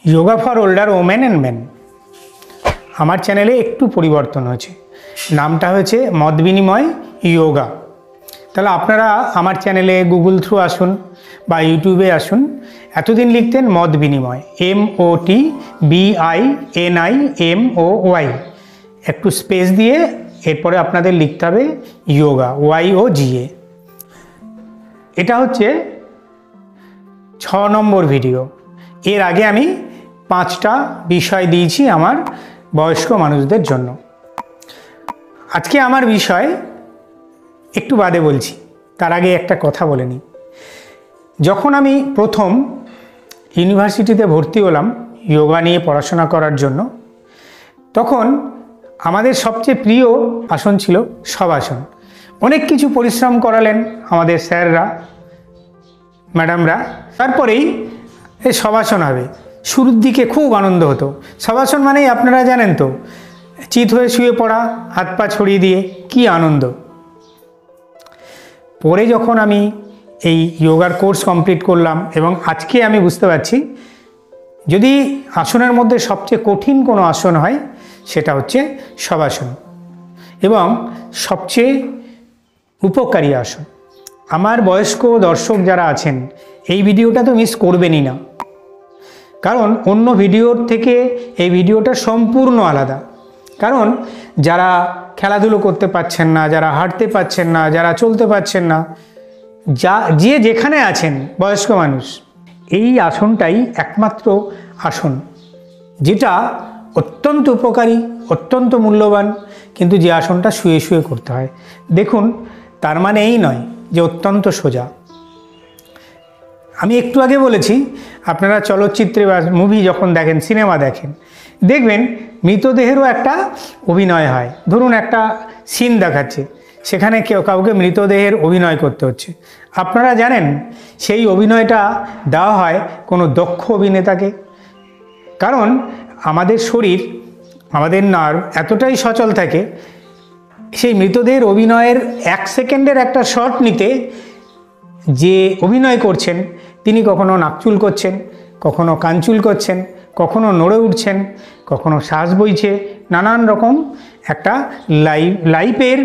Yoga for older women and men. আমার চ্যানেলে একটু পরিবর্তন হয়েছে, নামটা হয়েছে মত বিনিময় যোগা। তাহলে আপনারা আমার চ্যানেলে গুগল থ্রু আসুন বা ইউটিউবে আসুন। এতদিন লিখতেন মত বিনিময়, MOTBINIMOY, একটু স্পেস দিয়ে এরপরে আপনাদের লিখতে হবে যোগা, YOGA। এটা হচ্ছে 6 নম্বর ভিডিও। এর আগে আমি 5টা বিষয় দিয়েছি আমার বয়স্ক মানুষদের জন্য। আজকে আমার বিষয় একটু বাদে বলছি, তার আগে একটা কথা বলে নিই। যখন আমি প্রথম ইউনিভার্সিটিতে ভর্তি হলাম যোগা নিয়ে পড়াশোনা করার জন্য, তখন আমাদের সবচেয়ে প্রিয় আসন ছিল শবাসন। অনেক কিছু পরিশ্রম করালেন আমাদের স্যাররা, ম্যাডামরা। তারপরেই এই শবাসন হবে। শুরুর দিকে খুব আনন্দ হতো। শবাসন মানেই আপনারা জানেন তো, চিত হয়ে শুয়ে পড়া, হাত পা ছড়িয়ে দিয়ে, কি আনন্দ। পরে যখন আমি এই যোগার কোর্স কমপ্লিট করলাম এবং আজকে আমি বুঝতে পারছি, যদি আসনের মধ্যে সবচেয়ে কঠিন কোনো আসন হয় সেটা হচ্ছে শবাসন এবং সবচেয়ে উপকারী আসন। আমার বয়স্ক দর্শক যারা আছেন এই ভিডিওটা তো মিস করবেনই না, কারণ অন্য ভিডিওর থেকে এই ভিডিওটা সম্পূর্ণ আলাদা। কারণ যারা খেলাধুলো করতে পারছেন না, যারা হাঁটতে পারছেন না, যারা চলতে পারছেন না, যে যেখানে আছেন বয়স্ক মানুষ, এই আসনটাই একমাত্র আসন যেটা অত্যন্ত উপকারী, অত্যন্ত মূল্যবান, কিন্তু যে আসনটা শুয়ে শুয়ে করতে হয়। দেখুন, তার মানে এই নয় যে অত্যন্ত সোজা। আমি একটু আগে বলেছি, আপনারা চলচ্চিত্রে বা মুভি যখন দেখেন, সিনেমা দেখেন, দেখবেন মৃতদেহেরও একটা অভিনয় হয়। ধরুন একটা সিন দেখাচ্ছে, সেখানে কাউকে মৃতদেহের অভিনয় করতে হচ্ছে। আপনারা জানেন সেই অভিনয়টা দেওয়া হয় কোনো দক্ষ অভিনেতাকে। কারণ আমাদের শরীর, আমাদের নার্ভ এতটাই সচল থাকে, সেই মৃতদেহের অভিনয়ের 1 সেকেন্ডের একটা শট নিতে যে অভিনয় করছেন তিনি কখনো নাকচুল করছেন, কখনো কানচুল করছেন, কখনো নড়ে উঠছেন, কখনো শ্বাস বইছে, নানান রকম একটা লাইফের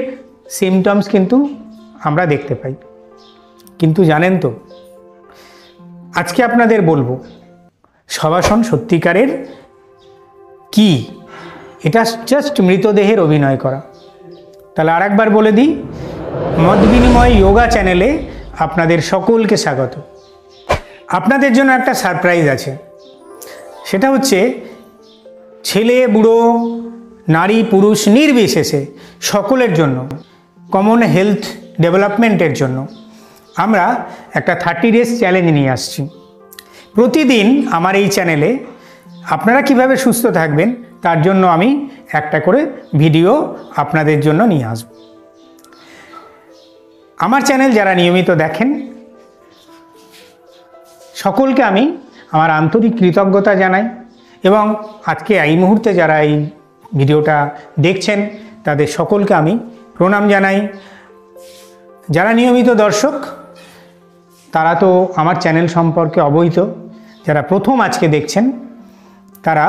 সিমটমস কিন্তু আমরা দেখতে পাই। কিন্তু জানেন তো, আজকে আপনাদের বলবো শবাসন সত্যিকারের কি। এটা জাস্ট মৃতদেহের অভিনয় করা। তাহলে আরেকবার বলে দিই, মত বিনিময় যোগা চ্যানেলে আপনাদের সকলকে স্বাগত। আপনাদের জন্য একটা সারপ্রাইজ আছে, সেটা হচ্ছে ছেলে বুড়ো, নারী পুরুষ নির্বিশেষে সকলের জন্য, কমন হেলথ ডেভেলপমেন্টের জন্য আমরা একটা 30 ডেজ চ্যালেঞ্জ নিয়ে আসছি। প্রতিদিন আমার এই চ্যানেলে আপনারা কিভাবে সুস্থ থাকবেন তার জন্য আমি একটা করে ভিডিও আপনাদের জন্য নিয়ে আসব। আমার চ্যানেল যারা নিয়মিত দেখেন সকলকে আমি আমার আন্তরিক কৃতজ্ঞতা জানাই এবং আজকে এই মুহূর্তে যারা এই ভিডিওটা দেখছেন তাদের সকলকে আমি প্রণাম জানাই। যারা নিয়মিত দর্শক তারা তো আমার চ্যানেল সম্পর্কে অবহিত, যারা প্রথম আজকে দেখছেন তারা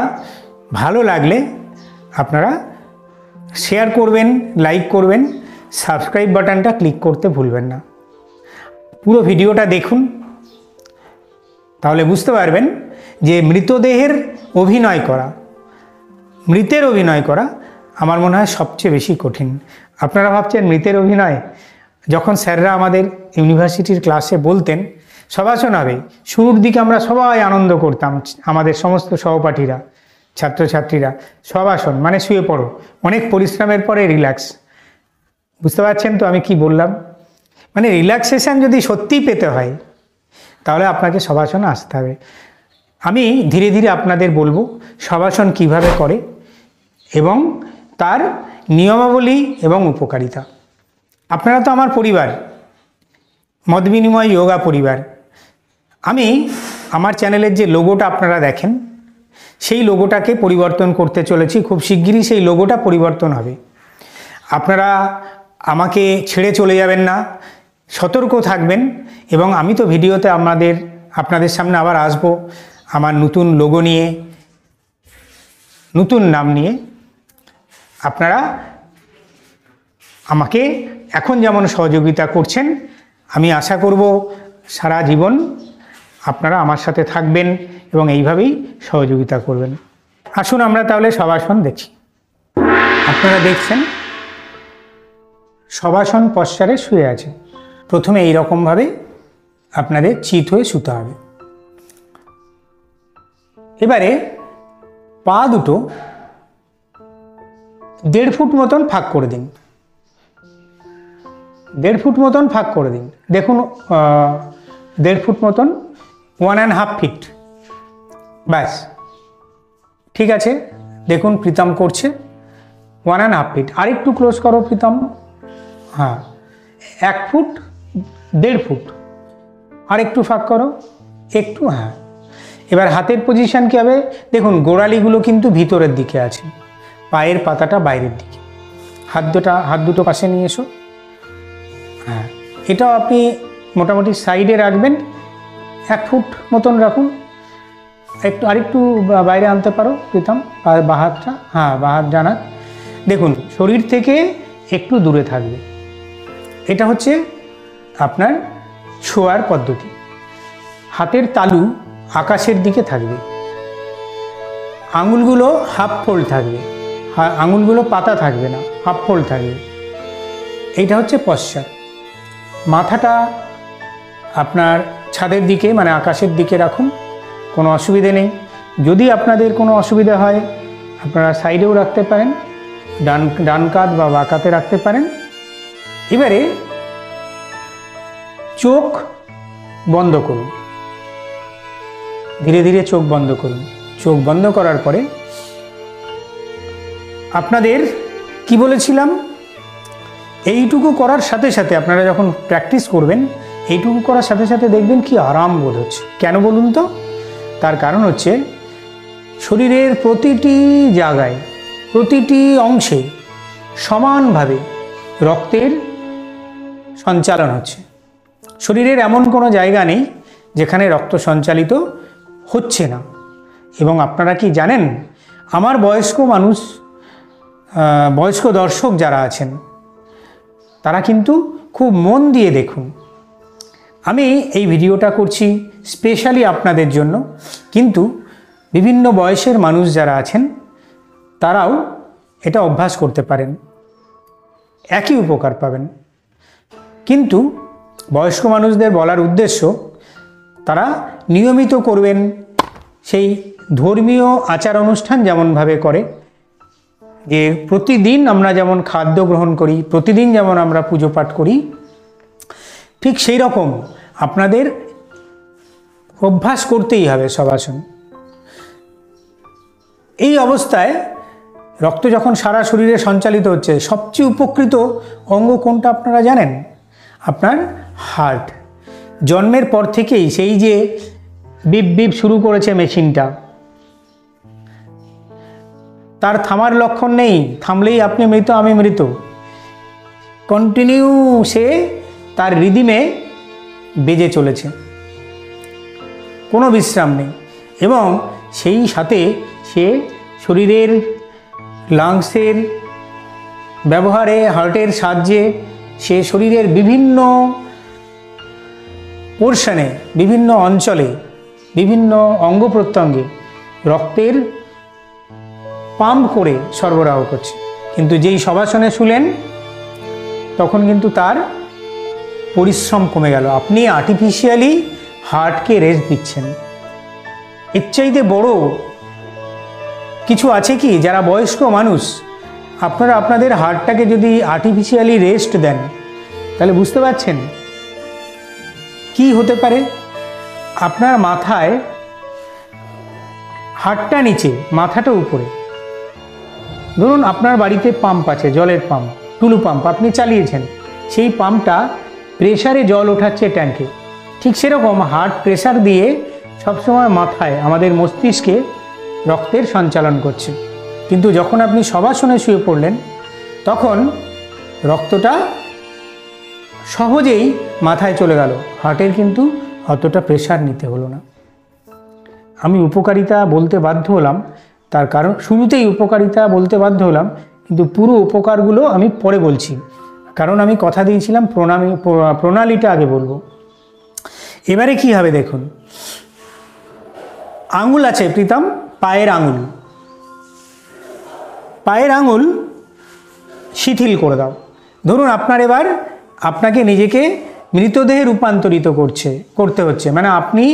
ভালো লাগলে আপনারা শেয়ার করবেন, লাইক করবেন, সাবস্ক্রাইব বাটনটা ক্লিক করতে ভুলবেন না। পুরো ভিডিওটা দেখুন, তাহলে বুঝতে পারবেন যে মৃতদেহের অভিনয় করা, মৃতের অভিনয় করা আমার মনে হয় সবচেয়ে বেশি কঠিন। আপনারা ভাবছেন মৃতের অভিনয়? যখন স্যাররা আমাদের ইউনিভার্সিটির ক্লাসে বলতেন শবাসন হবে, শুরুর দিকে আমরা সবাই আনন্দ করতাম, আমাদের সমস্ত সহপাঠীরা, ছাত্রছাত্রীরা। শবাসন মানে শুয়ে পড়ো, অনেক পরিশ্রমের পরে রিল্যাক্স। বুঝতে পারছেন তো আমি কি বললাম? মানে রিল্যাক্সেশন যদি সত্যিই পেতে হয় তাহলে আপনাকে শবাসনে আসতে হবে। আমি ধীরে ধীরে আপনাদের বলবো শবাসন কিভাবে করে এবং তার নিয়মাবলী এবং উপকারিতা। আপনারা তো আমার পরিবার, মত বিনিময় যোগা পরিবার। আমি আমার চ্যানেলের যে লোগোটা আপনারা দেখেন সেই লোগোটাকে পরিবর্তন করতে চলেছি। খুব শিগগিরই সেই লোগোটা পরিবর্তন হবে। আপনারা আমাকে ছেড়ে চলে যাবেন না, সতর্ক থাকবেন এবং আমি তো ভিডিওতে আপনাদের সামনে আবার আসব। আমার নতুন লোগো নিয়ে, নতুন নাম নিয়ে আপনারা আমাকে এখন যেমন সহযোগিতা করছেন, আমি আশা করব সারা জীবন আপনারা আমার সাথে থাকবেন এবং এইভাবেই সহযোগিতা করবেন। আসুন আমরা তাহলে শবাসন দেখি। আপনারা দেখছেন শবাসন পশ্চারে শুয়ে আছে। প্রথমে এই রকমভাবে আপনাদের চিত হয়ে শুতে হবে। এবারে পা দুটো 1.5 ফুট মতন ফাঁক করে দিন। 1.5 ফুট মতন ফাঁক করে দিন। দেখুন 1.5 ফুট মতন, 1.5 ফিট, ব্যাস ঠিক আছে। দেখুন প্রীতম করছে 1.5 ফিট। আর একটু ক্লোজ করো প্রীতম। হ্যাঁ, 1 ফুট, 1.5 ফুট, আর একটু ফাঁক করো একটু। হ্যাঁ, এবার হাতের পজিশন কী হবে দেখুন, গোড়ালিগুলো কিন্তু ভিতরের দিকে আছে, পায়ের পাতাটা বাইরের দিকে। হাত দুটো পাশে নিয়ে এসো। হ্যাঁ, এটাও আপনি মোটামুটি সাইডে রাখবেন, 1 ফুট মতন রাখুন। একটু আরেকটু বাইরে আনতে পারো প্রীতম, বাঁ হাতটা। হ্যাঁ, বাঁ হাত ডান হাত। দেখুন শরীর থেকে একটু দূরে থাকবে। এটা হচ্ছে আপনার শোয়ার পদ্ধতি। হাতের তালু আকাশের দিকে থাকবে, আঙুলগুলো হাফ ফোল্ড থাকবে, আঙুলগুলো পাতা থাকবে না, হাফ ফোল্ড থাকবে। এইটা হচ্ছে পশ্চার। মাথাটা আপনার ছাদের দিকে মানে আকাশের দিকে রাখুন, কোনো অসুবিধে নেই। যদি আপনাদের কোনো অসুবিধা হয় আপনারা সাইডেও রাখতে পারেন, ডান কাঁধ বা বাঁ কাঁধে রাখতে পারেন। এবারে চোখ বন্ধ করুন, ধীরে ধীরে চোখ বন্ধ করুন। চোখ বন্ধ করার পরে আপনাদের কি বলেছিলাম, এইটুকু করার সাথে সাথে আপনারা যখন প্র্যাকটিস করবেন, এইটুকু করার সাথে সাথে দেখবেন কি আরাম বোধ হচ্ছে। কেন বলুন তো? তার কারণ হচ্ছে শরীরের প্রতিটি জায়গায়, প্রতিটি অংশে সমানভাবে রক্তের সঞ্চালন হচ্ছে। শরীরের এমন কোনো জায়গা নেই যেখানে রক্ত সঞ্চালিত হচ্ছে না। এবং আপনারা কি জানেন, আমার বয়স্ক দর্শক যারা আছেন তারা কিন্তু খুব মন দিয়ে দেখুন। আমি এই ভিডিওটা করছি স্পেশালি আপনাদের জন্য, কিন্তু বিভিন্ন বয়সের মানুষ যারা আছেন তারাও এটা অভ্যাস করতে পারেন, একই উপকার পাবেন। কিন্তু বয়স্ক মানুষদের বলার উদ্দেশ্য, তারা নিয়মিত করবেন সেই ধর্মীয় আচার অনুষ্ঠান যেমনভাবে করে, যে প্রতিদিন আমরা যেমন খাদ্য গ্রহণ করি, প্রতিদিন যেমন আমরা পুজো পাঠ করি, ঠিক সেই রকম আপনাদের অভ্যাস করতেই হবে শবাসন। এই অবস্থায় রক্ত যখন সারা শরীরে সঞ্চালিত হচ্ছে, সবচেয়ে উপকৃত অঙ্গ কোনটা আপনারা জানেন? আপনার হার্ট। জন্মের পর থেকেই সেই যে বিপ বিপ শুরু করেছে মেশিনটা, তার থামার লক্ষণ নেই। থামলেই আপনি মৃত, আমি মৃত। কন্টিনিউ সে তার রিদিমে বেজে চলেছে, কোনো বিশ্রাম নেই। এবং সেই সাথে সে শরীরের লাংসের ব্যবহারে, হার্টের সাহায্যে সে শরীরের বিভিন্ন পোর্শনে, বিভিন্ন অঞ্চলে, বিভিন্ন অঙ্গ প্রত্যঙ্গে রক্তের পাম্প করে সরবরাহ করছে। কিন্তু যেই শবাসনে শুলেন তখন কিন্তু তার পরিশ্রম কমে গেল। আপনি আর্টিফিশিয়ালি হার্টকে রেস্ট দিচ্ছেন। এর চাইতে বড় কিছু আছে কি? যারা বয়স্ক মানুষ, আপনারা আপনাদের হার্টটাকে যদি আর্টিফিশিয়ালি রেস্ট দেন, তাহলে বুঝতে পারছেন কি হতে পারে। আপনার মাথায়, হার্টটা নিচে, মাথাটা উপরে। ধরুন আপনার বাড়িতে পাম্প আছে, জলের পাম্প, টুলু পাম্প আপনি চালিয়েছেন, সেই পাম্পটা প্রেসারে জল ওঠাচ্ছে ট্যাঙ্কে। ঠিক সেরকম হার্ট প্রেসার দিয়ে সবসময় মাথায়, আমাদের মস্তিষ্কে রক্তের সঞ্চালন করছে। কিন্তু যখন আপনি শবাসনে শুয়ে পড়লেন, তখন রক্তটা সহজেই মাথায় চলে গেল, হার্টের কিন্তু অতটা প্রেসার নিতে হলো না। আমি উপকারিতা বলতে বাধ্য হলাম, তার কারণ শুরুতেই উপকারিতা বলতে বাধ্য হলাম, কিন্তু পুরো উপকারগুলো আমি পরে বলছি, কারণ আমি কথা দিয়েছিলাম প্রণালীটা আগে বলবো। এবারে কি হবে দেখুন, আঙুল আছে প্রীতম, পায়ের আঙুল, পায়ের আঙুল শিথিল করে দাও। ধরুন আপনার এবার আপনাকে নিজেকে মৃতদেহে রূপান্তরিত করতে হচ্ছে, মানে আপনি,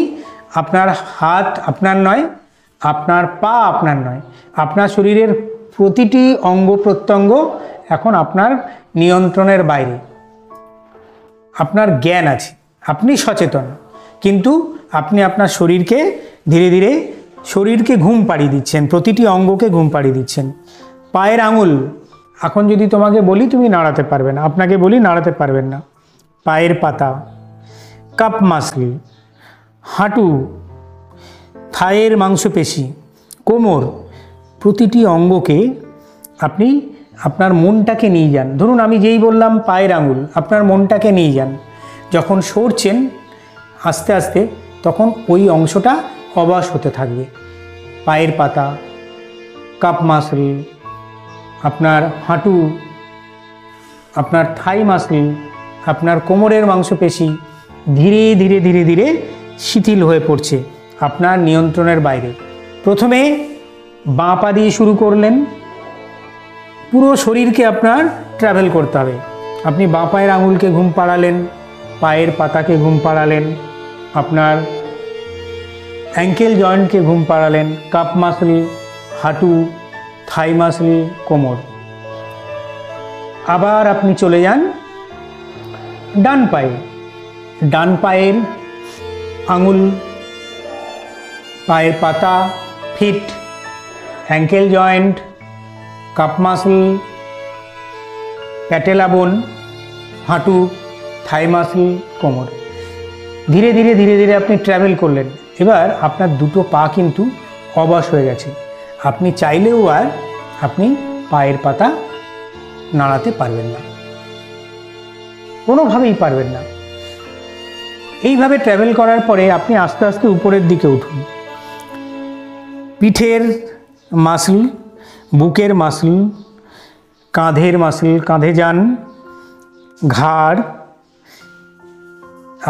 আপনার হাত আপনার নয়, আপনার পা আপনার নয়, আপনার শরীরের প্রতিটি অঙ্গ প্রত্যঙ্গ এখন আপনার নিয়ন্ত্রণের বাইরে। আপনার জ্ঞান আছে, আপনি সচেতন, কিন্তু আপনি আপনার শরীরকে ধীরে ধীরে ঘুম পাড়িয়ে দিচ্ছেন, প্রতিটি অঙ্গকে ঘুম পাড়িয়ে দিচ্ছেন। পায়ের আঙুল এখন যদি তোমাকে বলি তুমি নাড়াতে পারবে না, আপনাকে বলি নাড়াতে পারবেন না। পায়ের পাতা, কাপ মাসল, হাঁটু, থায়ের মাংসপেশি, কোমর, প্রতিটি অঙ্গকে আপনি আপনার মনটাকে নিয়ে যান। ধরুন আমি যেই বললাম পায়ের আঙুল, আপনার মনটাকে নিয়ে যান। যখন সরছেন আস্তে আস্তে, তখন ওই অংশটা অবশ হতে থাকবে। পায়ের পাতা, কাপ মাসল, আপনার হাঁটু, আপনার থাই মাসল, আপনার কোমরের মাংসপেশি ধীরে ধীরে ধীরে ধীরে শিথিল হয়ে পড়ছে আপনার নিয়ন্ত্রণের বাইরে। প্রথমে বাঁ পা দিয়ে শুরু করলেন, পুরো শরীরকে আপনার ট্রাভেল করতে হবে। আপনি বাঁ পায়ের আঙুলকে ঘুম পাড়ালেন, পায়ের পাতাকে ঘুম পাড়ালেন, আপনার অ্যাঙ্কেল জয়েন্টকে ঘুম পাড়ালেন, কাপ মাসল, হাঁটু, থাই মাসল, কোমর। আবার আপনি চলে যান ডান পায়ে, ডান পায়ের আঙুল, পায়ের পাতা, feet, ankle joint, calf muscle, patella bone, হাঁটু, থাই মাসল, কোমর। ধীরে ধীরে ধীরে ধীরে আপনি ট্রাভেল করলেন। এবার আপনার দুটো পা কিন্তু অবশ হয়ে গেছে, আপনি চাইলেও আর আপনি পায়ের পাতা নাড়াতে পারবেন না, কোনোভাবেই পারবেন না। এইভাবে ট্রাভেল করার পরে আপনি আস্তে আস্তে উপরের দিকে উঠুন। পিঠের মাসল, বুকের মাসল, কাঁধের মাসল, কাঁধে যান, ঘাড়,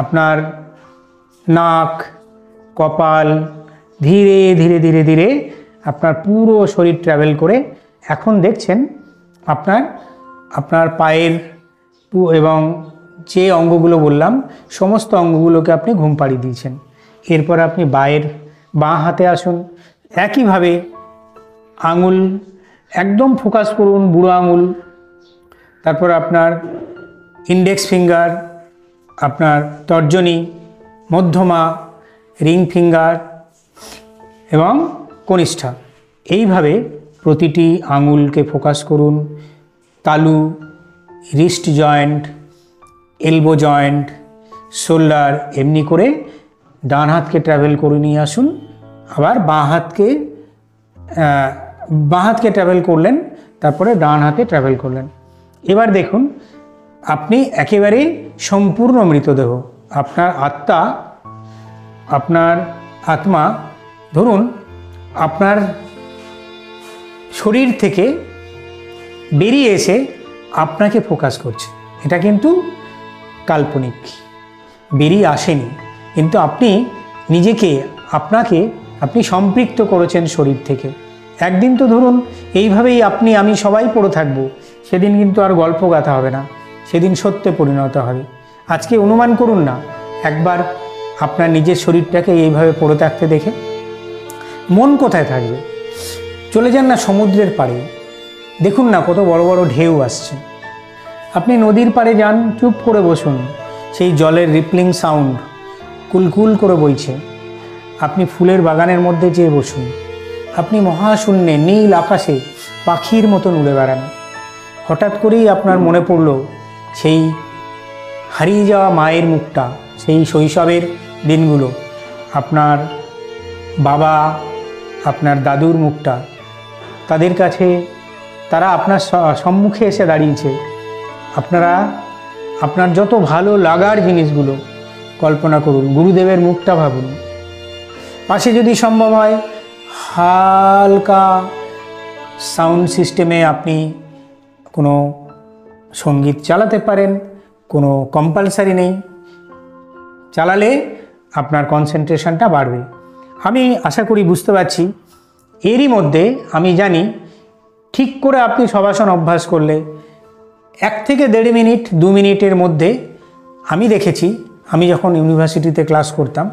আপনার নাক, কপাল, ধীরে ধীরে ধীরে ধীরে আপনার পুরো শরীর ট্রাভেল করে এখন দেখছেন আপনার পায়ের এবং যে অঙ্গগুলো বললাম সমস্ত অঙ্গগুলোকে আপনি ঘুম পাড়িয়ে দিয়েছেন। এরপর আপনি বাঁ হাতে আসুন। একইভাবে আঙুল একদম ফোকাস করুন, বুড়ো আঙুল, তারপর আপনার ইন্ডেক্স ফিঙ্গার, আপনার তর্জনী, মধ্যমা, রিং ফিঙ্গার এবং কনিষ্ঠা। এইভাবে প্রতিটি আঙুলকে ফোকাস করুন। তালু, wrist joint, elbow joint, shoulder, এমনি করে ডান হাতকে ট্রাভেল করে নিয়ে আসুন। আবার বাঁ হাতকে ট্রাভেল করলেন, তারপরে ডান হাতে ট্রাভেল করলেন। এবার দেখুন আপনি একেবারে সম্পূর্ণ মৃতদেহ। আপনার আত্মা ধরুন আপনার শরীর থেকে বেরিয়ে এসে আপনাকে ফোকাস করছে। এটা কিন্তু কাল্পনিক, বেরিয়ে আসেনি, কিন্তু আপনি আপনি সম্পৃক্ত করেছেন শরীর থেকে। একদিন তো ধরুন এইভাবেই আমি সবাই পড়ে থাকবো, সেদিন কিন্তু আর গল্প গাথা হবে না, সেদিন সত্যে পরিণত হবে। আজকে অনুমান করুন না, একবার আপনার নিজের শরীরটাকে এইভাবে পড়ে থাকতে দেখে মন কোথায় থাকবে? চলে যান না সমুদ্রের পাড়ে, দেখুন না কত বড় বড় ঢেউ আসছে। আপনি নদীর পাড়ে যান, চুপ করে বসুন, সেই জলের রিপলিং সাউন্ড কুলকুল করে বইছে। আপনি ফুলের বাগানের মধ্যে যেয়ে বসুন, আপনি মহাশূন্যে নীল আকাশে পাখির মতন উড়ে বেড়ান। হঠাৎ করেই আপনার মনে পড়ল সেই হারিয়ে যাওয়া মায়ের মুখটা, সেই শৈশবের দিনগুলো, আপনার বাবা, আপনার দাদুর মুখটা। তাদের কাছে তারা আপনার সম্মুখে এসে দাঁড়িয়েছে। আপনার যত ভালো লাগার জিনিসগুলো কল্পনা করুন, গুরুদেবের মুখটা ভাবুন। পাশে যদি সম্ভব হয় হালকা সাউন্ড সিস্টেমে আপনি কোনো সঙ্গীত চালাতে পারেন, কোনো কম্পালসারি নেই, চালালে আপনার কনসেন্ট্রেশনটা বাড়বে। আমি আশা করি বুঝতে পারছি। এরই মধ্যে আমি জানি ঠিক করে আপনি শবাসন অভ্যাস করলে 1 থেকে 1.5 মিনিট 2 মিনিটের মধ্যে, আমি দেখেছি আমি যখন ইউনিভার্সিটিতে ক্লাস করতাম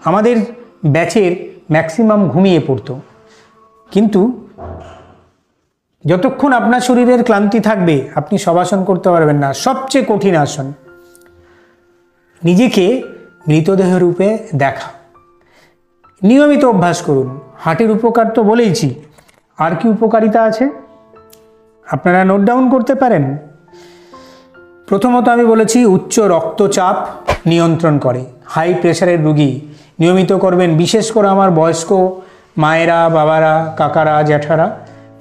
আমাদের ব্যাচের ম্যাক্সিমাম ঘুমিয়ে পড়তো, কিন্তু যতক্ষণ আপনার শরীরের ক্লান্তি থাকবে আপনি শবাসন করতে পারবেন না। সবচেয়ে কঠিন আসন। নিজেকে মৃতদেহ রূপে দেখা, নিয়মিত অভ্যাস করুন। হার্টের উপকার তো বলেইছি, আর কি উপকারিতা আছে আপনারা নোট ডাউন করতে পারেন। প্রথমত আমি বলেছি উচ্চ রক্তচাপ নিয়ন্ত্রণ করে। হাই প্রেশারের রোগী নিয়মিত করবেন, বিশেষ করে আমার বয়স্ক মায়েরা, বাবারা, কাকারা, জ্যাঠারা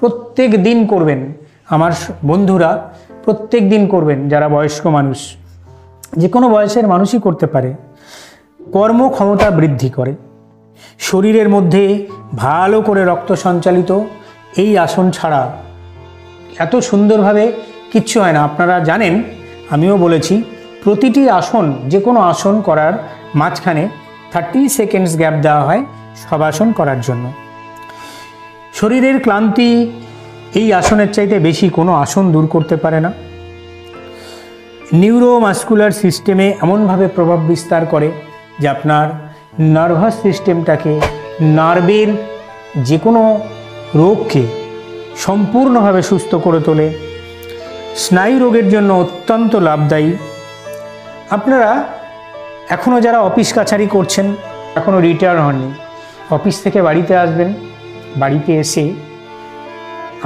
প্রত্যেক দিন করবেন। আমার বন্ধুরা প্রত্যেক দিন করবেন, যারা বয়স্ক মানুষ, যে কোনো বয়সের মানুষই করতে পারে। কর্মক্ষমতা বৃদ্ধি করে, শরীরের মধ্যে ভালো করে রক্ত সঞ্চালিত। এই আসন ছাড়া এত সুন্দরভাবে কিচ্ছু হয় না। আপনারা জানেন, আমিও বলেছি, প্রতিটি আসন, যে কোনো আসন করার মাঝখানে 30 সেকেন্ডস গ্যাপ দেওয়া হয় শবাসন করার জন্য। শরীরের ক্লান্তি এই আসনের চাইতে বেশি কোনো আসন দূর করতে পারে না। নিউরোমাস্কুলার সিস্টেমে এমনভাবে প্রভাব বিস্তার করে যে আপনার নার্ভাস সিস্টেমটাকে, নার্ভের যে কোনো রোগকে সম্পূর্ণভাবে সুস্থ করে তোলে। স্নায়ু রোগের জন্য অত্যন্ত লাভদায়ী। আপনারা এখনও যারা অফিস কাছারি করছেন, এখনও রিটায়ার হননি, অফিস থেকে বাড়িতে আসবেন, বাড়িতে এসে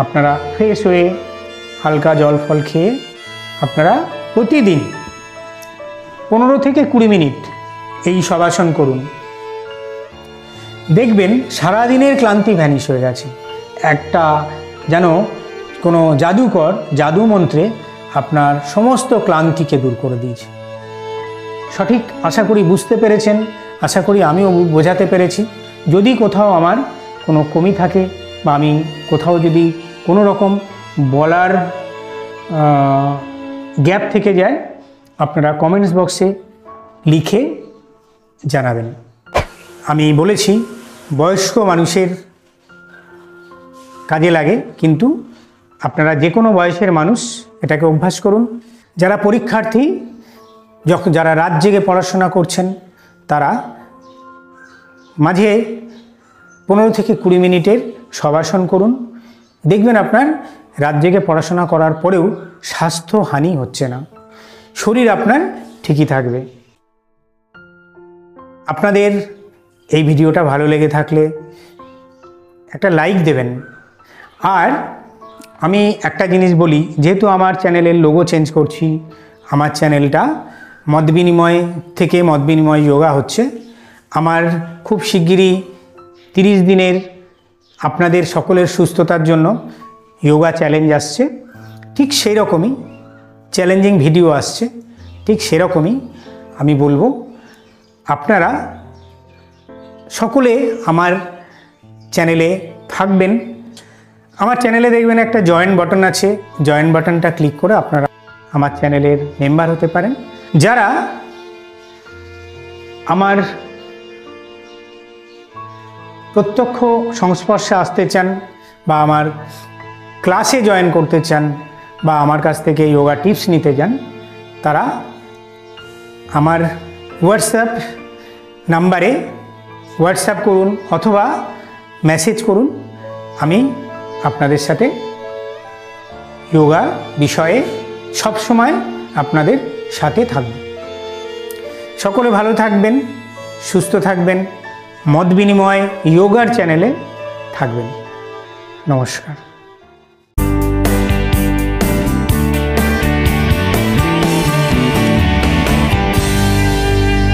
আপনারা ফ্রেশ হয়ে হালকা জল ফল খেয়ে আপনারা প্রতিদিন 15 থেকে 20 মিনিট এই শবাসন করুন। দেখবেন সারাদিনের ক্লান্তি ভ্যানিশ হয়ে গেছে। একটা যেন কোনো জাদুকর জাদু মন্ত্রে আপনার সমস্ত ক্লান্তিকে দূর করে দিয়েছে। সঠিক আশা করি বুঝতে পেরেছেন, আশা করি আমিও বোঝাতে পেরেছি। যদি কোথাও আমার কোনো কমি থাকে বা আমি কোথাও যদি কোনো রকম বলার গ্যাপ থেকে যায়, আপনারা কমেন্টস বক্সে লিখে জানাবেন। আমি বলেছি বয়স্ক মানুষের কাজে লাগে, কিন্তু আপনারা যে কোনো বয়সের মানুষ এটাকে অভ্যাস করুন। যারা পরীক্ষার্থী, যারা রাত জেগে পড়াশোনা করছেন, তারা মাঝে 15 থেকে 20 মিনিটের শবাসন করুন। দেখবেন আপনার রাত জেগে পড়াশোনা করার পরেও স্বাস্থ্যহানি হচ্ছে না, শরীর আপনার ঠিকই থাকবে। আপনাদের এই ভিডিওটা ভালো লেগে থাকলে একটা লাইক দেবেন। আর আমি একটা জিনিস বলি, যেহেতু আমার চ্যানেলের লোগো চেঞ্জ করছি, আমার চ্যানেলটা মত বিনিময় থেকে মত বিনিময় যোগা হচ্ছে। আমার খুব শিগগিরই 30 দিনের আপনাদের সকলের সুস্থতার জন্য যোগা চ্যালেঞ্জ আসছে। ঠিক সেই রকমই চ্যালেঞ্জিং ভিডিও আসছে। ঠিক সেরকমই আমি বলবো, আপনারা সকলে আমার চ্যানেলে থাকবেন। আমার চ্যানেলে দেখবেন একটা জয়েন বাটন আছে, জয়েন বাটনটা ক্লিক করে আপনারা আমার চ্যানেলের মেম্বার হতে পারেন। যারা আমার প্রত্যক্ষ সংস্পর্শে আসতে চান বা আমার ক্লাসে জয়েন করতে চান বা আমার কাছ থেকে যোগা টিপস নিতে চান, তারা আমার হোয়াটসঅ্যাপ নাম্বারে হোয়াটসঅ্যাপ করুন অথবা মেসেজ করুন। আমি আপনাদের সাথে যোগা বিষয়ে সবসময় আপনাদের সাথে থাকব। সকলে ভালো থাকবেন, সুস্থ থাকবেন, মত বিনিময় যোগার চ্যানেলে থাকবেন। নমস্কার।